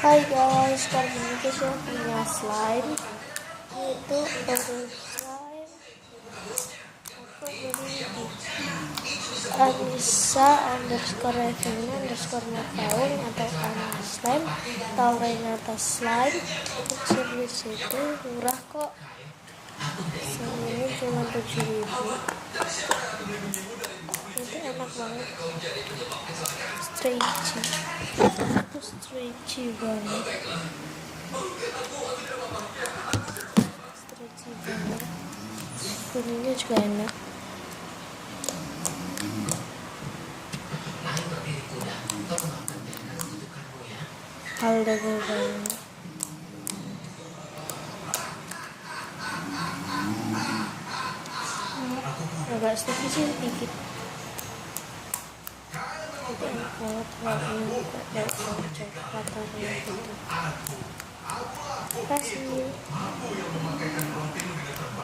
Hai guys, kali ini kita punya slime, yaitu slime aku beri di Anissa_Revina_Nataun atau Anissa Slime atau Renata Slime. Kecil di situ, murah kok. Ini cuma 7.000. Itu enak banget, stretchy banget, kuningnya juga enak. Foldable banget. Agak sticky sih dikit. Itu enak banget, warnanya juga kayak coklat gitu. Terima kasih.